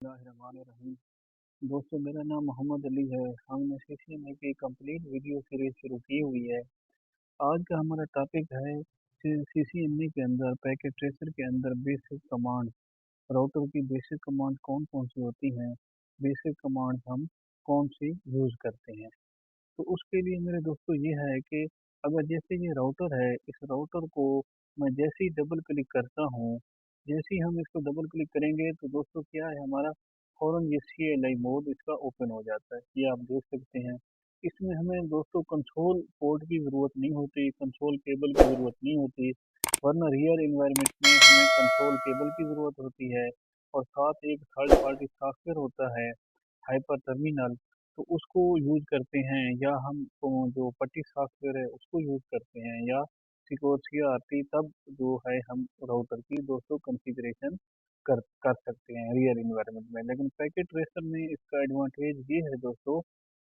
बिस्मिल्लाहिर्रहमानिर्रहीम। दोस्तों, मेरा नाम मोहम्मद अली है। हमने सीसीएनए की कंप्लीट वीडियो सीरीज शुरू की हुई है। आज का हमारा टॉपिक है सीसीएनए के अंदर पैकेट ट्रेसर के अंदर बेसिक कमांड। राउटर की बेसिक कमांड कौन कौन सी होती हैं, बेसिक कमांड हम कौन सी यूज़ करते हैं। तो उसके लिए मेरे दोस्तों ये है कि अगर जैसे ये राउटर है, इस राउटर को मैं जैसे ही डबल क्लिक करता हूँ, जैसे ही हम इसको डबल क्लिक करेंगे तो दोस्तों क्या है, हमारा फौरन ये CLI मोड इसका ओपन हो जाता है। ये आप देख सकते हैं। इसमें हमें दोस्तों कंसोल पोर्ट की ज़रूरत नहीं होती, कंसोल केबल की ज़रूरत नहीं होती, वरना रियल इन्वायरमेंट में हमें कंसोल केबल की ज़रूरत होती है। और साथ एक थर्ड पार्टी सॉफ्टवेयर होता है, हाइपर टर्मिनल, तो उसको यूज़ करते हैं, या हम जो पट्टी सॉफ्टवेयर है उसको यूज़ करते हैं, या सिक्योर आती तब जो है हम राउटर की दोस्तों कॉन्फ़िगरेशन कर सकते हैं रियल इन्वायरमेंट में। लेकिन पैकेट ट्रेसर में इसका एडवांटेज ये है दोस्तों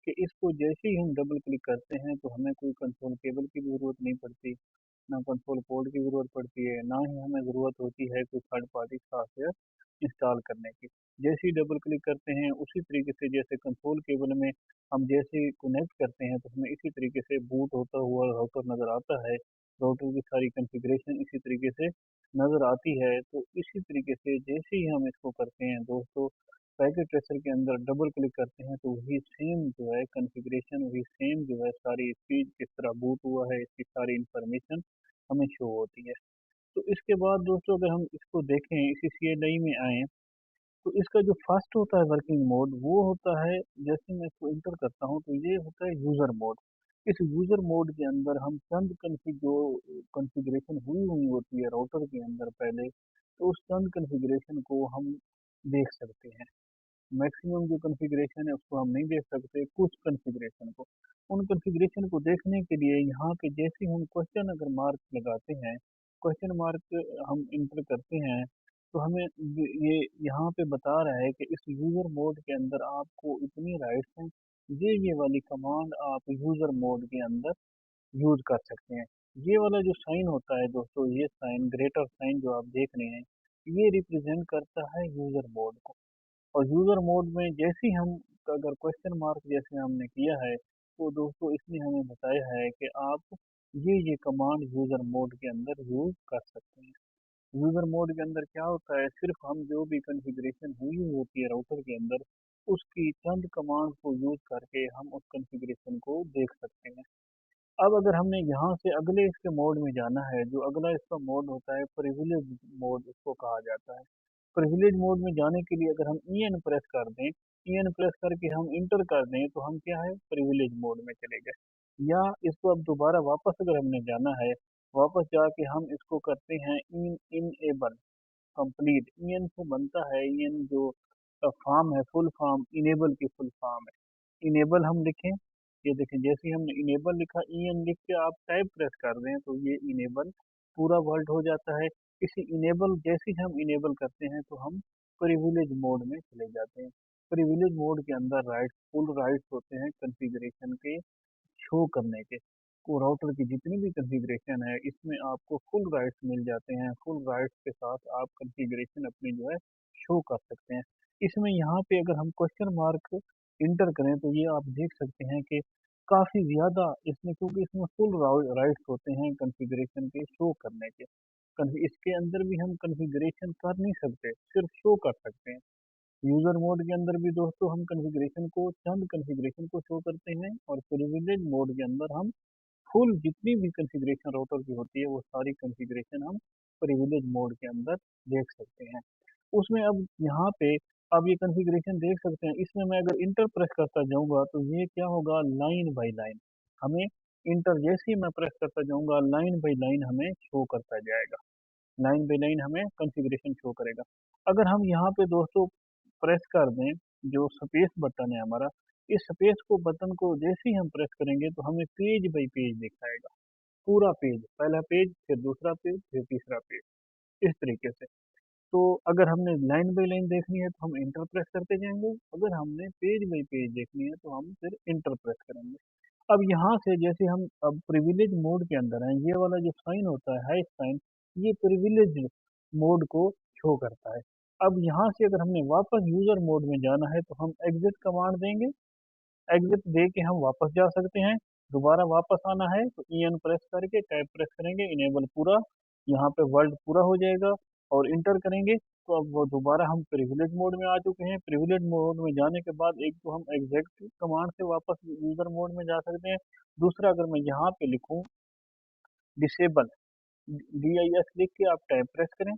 कि इसको जैसे ही हम डबल क्लिक करते हैं तो हमें कोई कंसोल केबल की भी ज़रूरत नहीं पड़ती, ना कंसोल पोर्ट की ज़रूरत पड़ती है, ना ही हमें ज़रूरत होती है कोई थर्ड पार्टी सॉफ्टवेयर इंस्टॉल करने की। जैसे ही डबल क्लिक करते हैं उसी तरीके से जैसे कंसोल केबल में हम जैसे ही कनेक्ट करते हैं तो हमें इसी तरीके से बूट होता हुआ राउटर नज़र आता है। राउटर की सारी कॉन्फ़िगरेशन इसी तरीके से नज़र आती है। तो इसी तरीके से जैसे ही हम इसको करते हैं दोस्तों, पैकेट ट्रेसर के अंदर डबल क्लिक करते हैं तो वही सेम जो है कॉन्फ़िगरेशन, वही सेम जो है सारी स्पीड किस तरह बूट हुआ है इसकी सारी इंफॉर्मेशन हमें शो होती है। तो इसके बाद दोस्तों अगर हम इसको देखें, इसी CLI में आए, तो इसका जो फर्स्ट होता है वर्किंग मोड वो होता है, जैसे मैं इसको इंटर करता हूँ तो ये होता है यूज़र मोड। इस यूज़र मोड के अंदर हम चंद जो कॉन्फ़िगरेशन हुई हुई होती है राउटर के अंदर पहले, तो उस चंद कॉन्फ़िगरेशन को हम देख सकते हैं। मैक्सिमम जो कॉन्फ़िगरेशन है उसको हम नहीं देख सकते, कुछ कॉन्फ़िगरेशन को। उन कॉन्फ़िगरेशन को देखने के लिए यहाँ पे जैसे ही हम क्वेश्चन अगर मार्क लगाते हैं, क्वेश्चन मार्क हम इंटर करते हैं, तो हमें ये यहाँ पे बता रहा है कि इस यूज़र मोड के अंदर आपको इतनी राइट्स हैं, ये वाली कमांड आप यूज़र मोड के अंदर यूज़ कर सकते हैं। ये वाला जो साइन होता है दोस्तों, ये साइन ग्रेटर साइन जो आप देख रहे हैं, ये रिप्रेजेंट करता है यूज़र मोड को। और यूज़र मोड में जैसे ही हम अगर क्वेश्चन मार्क जैसे हमने किया है, तो दोस्तों इसने हमें बताया है कि आप ये कमांड यूज़र मोड के अंदर यूज़ कर सकते हैं। यूज़र मोड के अंदर क्या होता है, सिर्फ हम जो भी कॉन्फ़िगरेशन हुई होती है राउटर के अंदर, उसकी चंद कमांड को यूज़ करके हम उस कॉन्फ़िगरेशन को देख सकते हैं। अब अगर हमने यहाँ से अगले इसके मोड में जाना है, जो अगला इसका मोड होता है प्रिविलेज मोड इसको कहा जाता है। प्रिविलेज मोड में जाने के लिए अगर हम EN प्रेस कर दें, EN प्रेस करके हम इंटर कर दें तो हम क्या है प्रिविलेज मोड में चले गए। या इसको अब दोबारा वापस अगर हमने जाना है, वापस जाके हम इसको करते हैं इन इनेबल कंप्लीट। EN से बनता है, EN जो फॉर्म है, फुल फॉर्म इनेबल की फुल फॉर्म है। इनेबल हम लिखें, ये देखें जैसे ही हमने इनेबल लिखा, EN लिख के आप टाइप प्रेस कर दें तो ये इनेबल पूरा वर्ड हो जाता है। इसी इनेबल जैसे ही हम इनेबल करते हैं तो हम प्रिविलेज मोड में चले जाते हैं। प्रिविलेज मोड के अंदर राइट्स, फुल राइट्स होते हैं कॉन्फ़िगरेशन के शो करने के। को राउटर की जितनी भी कॉन्फ़िगरेशन है इसमें आपको फुल राइट्स मिल जाते हैं। फुल राइट्स के साथ आप कॉन्फ़िगरेशन अपनी जो है शो कर सकते हैं। इसमें यहाँ पे अगर हम क्वेश्चन मार्क इंटर करें तो ये आप देख सकते हैं कि काफ़ी ज़्यादा इसमें, क्योंकि इसमें फुल राइट्स होते हैं कॉन्फ़िगरेशन के शो करने के। इसके अंदर भी हम कॉन्फ़िगरेशन कर नहीं सकते, सिर्फ शो कर सकते हैं। यूज़र मोड के अंदर भी दोस्तों हम कॉन्फ़िगरेशन को, चंद कॉन्फ़िगरेशन को शो करते हैं, और प्रिविलेज मोड के अंदर हम फुल जितनी भी कॉन्फ़िगरेशन राउटर की होती है वो सारी कॉन्फ़िगरेशन हम प्रिविलेज मोड के अंदर देख सकते हैं। उसमें अब यहाँ पे आप ये कॉन्फ़िगरेशन देख सकते हैं। इसमें मैं अगर इंटर प्रेस करता जाऊँगा तो ये क्या होगा, लाइन बाय लाइन हमें इंटर जैसे ही मैं प्रेस करता जाऊँगा लाइन बाय लाइन हमें शो करता जाएगा। लाइन बाय लाइन हमें कॉन्फ़िगरेशन शो करेगा। अगर हम यहाँ पे दोस्तों प्रेस कर दें, जो स्पेस बटन है हमारा, इस स्पेस को बटन को जैसे ही हम प्रेस करेंगे तो हमें पेज बाय पेज दिखाएगा। पूरा पेज, पहला पेज, फिर दूसरा पेज, फिर तीसरा पेज, इस तरीके से। तो अगर हमने लाइन बाय लाइन देखनी है तो हम इंटर प्रेस करते जाएंगे, अगर हमने पेज बाय पेज देखनी है तो हम फिर इंटर प्रेस करेंगे। अब यहाँ से जैसे हम अब प्रिविलेज मोड के अंदर हैं, ये वाला जो साइन होता है साइन, ये प्रिविलेज मोड को शो करता है। अब यहाँ से अगर हमने वापस यूजर मोड में जाना है तो हम एग्जिट कमांड देंगे। एग्जिट दे के हम वापस जा सकते हैं। दोबारा वापस आना है तो EN प्रेस करके टैब प्रेस करेंगे, इनेबल पूरा, यहाँ पे वर्ल्ड पूरा हो जाएगा और इंटर करेंगे तो अब वो दोबारा हम प्रिविलेज मोड में आ चुके हैं। प्रिविलेज मोड में जाने के बाद एक तो हम एग्जिट कमांड से वापस यूजर मोड में जा सकते हैं। दूसरा अगर मैं यहाँ पे लिखूँ डिसेबल, DIS लिख के आप टैब प्रेस करें,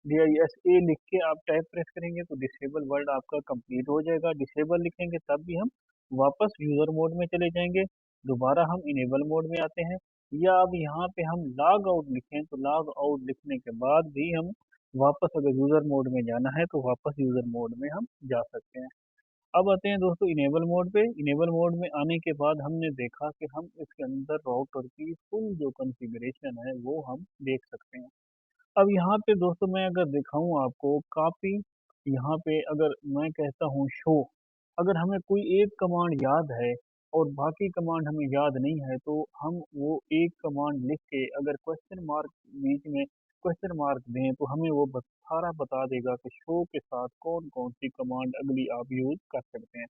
DISA लिख के आप टैब प्रेस करेंगे तो डिसेबल वर्ड आपका कंप्लीट हो जाएगा। डिसेबल लिखेंगे तब भी हम वापस यूजर मोड में चले जाएंगे, दोबारा हम इनेबल मोड में आते हैं। या अब यहाँ पे हम लॉग आउट लिखें तो लॉग आउट लिखने के बाद भी हम वापस अगर यूजर मोड में जाना है तो वापस यूजर मोड में हम जा सकते हैं। अब आते हैं दोस्तों इनेबल मोड पे। इनेबल मोड में आने के बाद हमने देखा कि हम इसके अंदर राउटर की फुल जो कॉन्फ़िगरेशन है वो हम देख सकते हैं। अब यहाँ पे दोस्तों मैं अगर दिखाऊं आपको कॉपी, यहाँ पे अगर मैं कहता हूँ शो, अगर हमें कोई एक कमांड याद है और बाकी कमांड हमें याद नहीं है तो हम वो एक कमांड लिख के अगर क्वेश्चन मार्क बीच में क्वेश्चन मार्क दें तो हमें वो सारा बता देगा कि शो के साथ कौन कौन सी कमांड अगली आप यूज कर सकते हैं।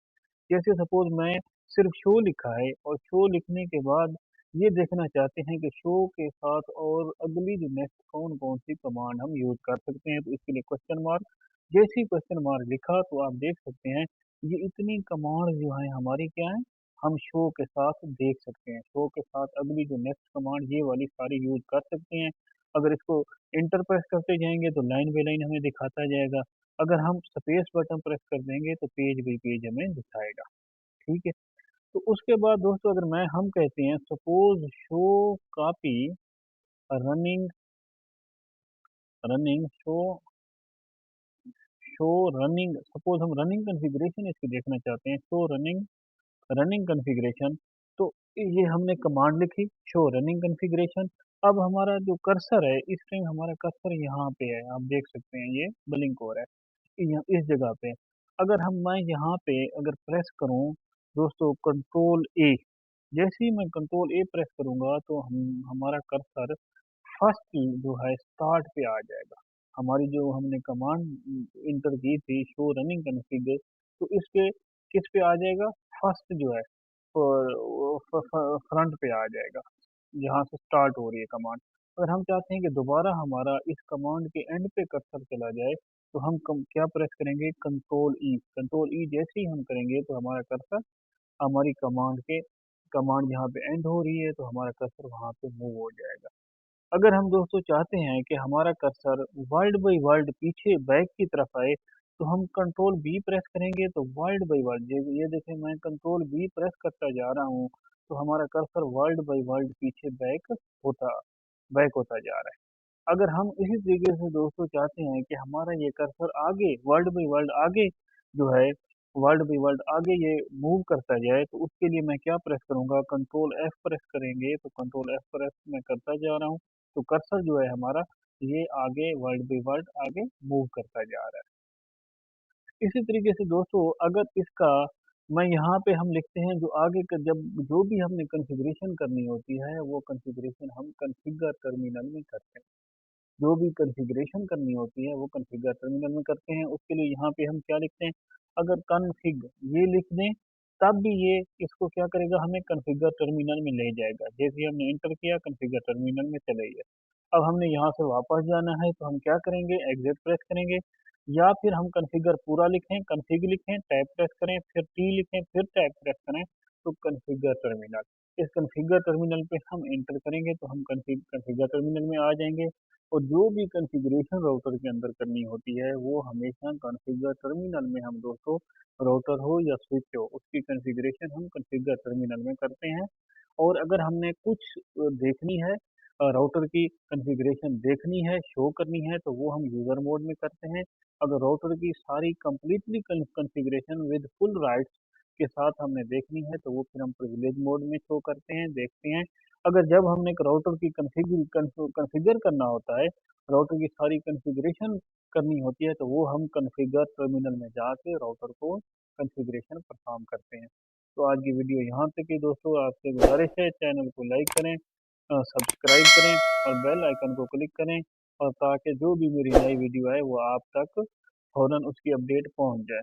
जैसे सपोज मैं सिर्फ शो लिखा है और शो लिखने के बाद ये देखना चाहते हैं कि शो के साथ और अगली जो नेक्स्ट कौन कौन सी कमांड हम यूज कर सकते हैं, तो इसके लिए क्वेश्चन मार्क, जैसे ही क्वेश्चन मार्क लिखा तो आप देख सकते हैं ये इतनी कमांड जो है हमारी क्या है, हम शो के साथ देख सकते हैं। शो के साथ अगली जो नेक्स्ट कमांड ये वाली सारी यूज कर सकते हैं। अगर इसको इंटर प्रेस करते जाएंगे तो लाइन बाई लाइन हमें दिखाता जाएगा। अगर हम स्पेस बटन प्रेस कर देंगे तो पेज बाई पेज हमें दिखाएगा। ठीक है, तो उसके बाद दोस्तों अगर मैं हम कहते हैं suppose show copy running, running show, show running, suppose हम रनिंग कॉन्फ़िगरेशन इसकी देखना चाहते हैं, शो रनिंग, रनिंग कॉन्फ़िगरेशन। तो ये हमने कमांड लिखी शो रनिंग कॉन्फ़िगरेशन। अब हमारा जो कर्सर है इस टाइम हमारा कर्सर यहाँ पे है, आप देख सकते हैं ये ब्लिंक हो रहा है इस जगह पे। अगर हम मैं यहाँ पे अगर प्रेस करूँ दोस्तों कंट्रोल ए, जैसे ही मैं कंट्रोल ए प्रेस करूंगा तो हम हमारा कर्सर फर्स्ट जो है स्टार्ट पे आ जाएगा। हमारी जो हमने कमांड इंटर की थी शो रनिंग कॉन्फ़िगर, तो इस पे किस पे आ जाएगा, फर्स्ट जो है फ्रंट पे आ जाएगा जहाँ से स्टार्ट हो रही है कमांड। अगर हम चाहते हैं कि दोबारा हमारा इस कमांड के एंड पे कर्सर चला जाए तो हम क्या प्रेस करेंगे, कंट्रोल ई। कंट्रोल ई जैसे ही हम करेंगे तो हमारा कर्सर हमारी कमांड के, कमांड जहाँ पे एंड हो रही है तो हमारा कर्सर वहाँ पे मूव हो जाएगा। अगर हम दोस्तों चाहते हैं कि हमारा कर्सर वर्ल्ड बाई वर्ल्ड पीछे बैक की तरफ आए तो हम कंट्रोल बी प्रेस करेंगे तो वर्ल्ड बाई वर्ल्ड, ये देखें मैं कंट्रोल बी प्रेस करता जा रहा हूँ तो हमारा कर्सर वर्ल्ड बाई वर्ल्ड पीछे होता बैक होता जा रहा है। अगर हम इसी तरीके से दोस्तों चाहते हैं कि हमारा ये कर्सर आगे वर्ल्ड बाई वर्ल्ड आगे जो है, वर्ल्ड बाई वर्ल्ड आगे ये मूव करता जाए तो उसके लिए मैं क्या प्रेस करूंगा, कंट्रोल एफ प्रेस करेंगे तो कंट्रोल एफ प्रेस मैं करता जा रहा हूँ तो कर्सर जो है हमारा ये आगे वर्ल्ड बाई वर्ल्ड आगे मूव करता जा रहा है। इसी तरीके से दोस्तों अगर इसका मैं यहाँ पे हम लिखते हैं जो आगे का जब जो भी हमने कॉन्फ़िगरेशन करनी होती है वो कॉन्फ़िगरेशन हम कॉन्फ़िगर टर्मिनल में करते हैं। जो भी कॉन्फ़िगरेशन करनी होती है वो कॉन्फ़िगर टर्मिनल में करते हैं। उसके लिए यहाँ पे हम क्या लिखते हैं, अगर कॉन्फ़िग ये लिख दें तब भी ये इसको क्या करेगा, हमें कॉन्फ़िगर टर्मिनल में ले जाएगा। जैसे ही हमने एंटर किया कॉन्फ़िगर टर्मिनल में चले गए। अब हमने यहाँ से वापस जाना है तो हम क्या करेंगे, एग्जिट प्रेस करेंगे या फिर हम कॉन्फ़िगर पूरा लिखें, कॉन्फ़िग लिखें, टैब प्रेस करें, फिर टी लिखें, फिर टैब प्रेस करें तो कॉन्फ़िगर टर्मिनल। इस कॉन्फ़िगर टर्मिनल पे हम एंटर करेंगे तो हम कॉन्फ़िगर टर्मिनल में आ जाएंगे। और जो भी कॉन्फ़िगरेशन राउटर के अंदर करनी होती है वो हमेशा कॉन्फ़िगर टर्मिनल में हम दोस्तों, राउटर हो या स्विच हो उसकी कॉन्फ़िगरेशन हम कॉन्फ़िगर टर्मिनल में करते हैं। और अगर हमने कुछ देखनी है, राउटर की कॉन्फ़िगरेशन देखनी है, शो करनी है तो वो हम यूज़र मोड में करते हैं। अगर राउटर की सारी completely configuration with full rights के साथ हमने देखनी है तो वो फिर हम प्रिविलेज मोड में शो करते हैं, देखते हैं। अगर जब हमने एक राउटर की कॉन्फ़िगर करना होता है, राउटर की सारी कॉन्फ़िगरेशन करनी होती है तो वो हम कॉन्फ़िगर टर्मिनल में जाके राउटर को कॉन्फ़िगरेशन परफॉर्म करते हैं। तो आज की वीडियो यहाँ तक ही दोस्तों, आपसे गुजारिश है चैनल को लाइक करें, सब्सक्राइब करें और बेल आइकन को क्लिक करें और ताकि जो भी मेरी नई वीडियो आए वो आप तक फौरन उसकी अपडेट पहुंच जाए।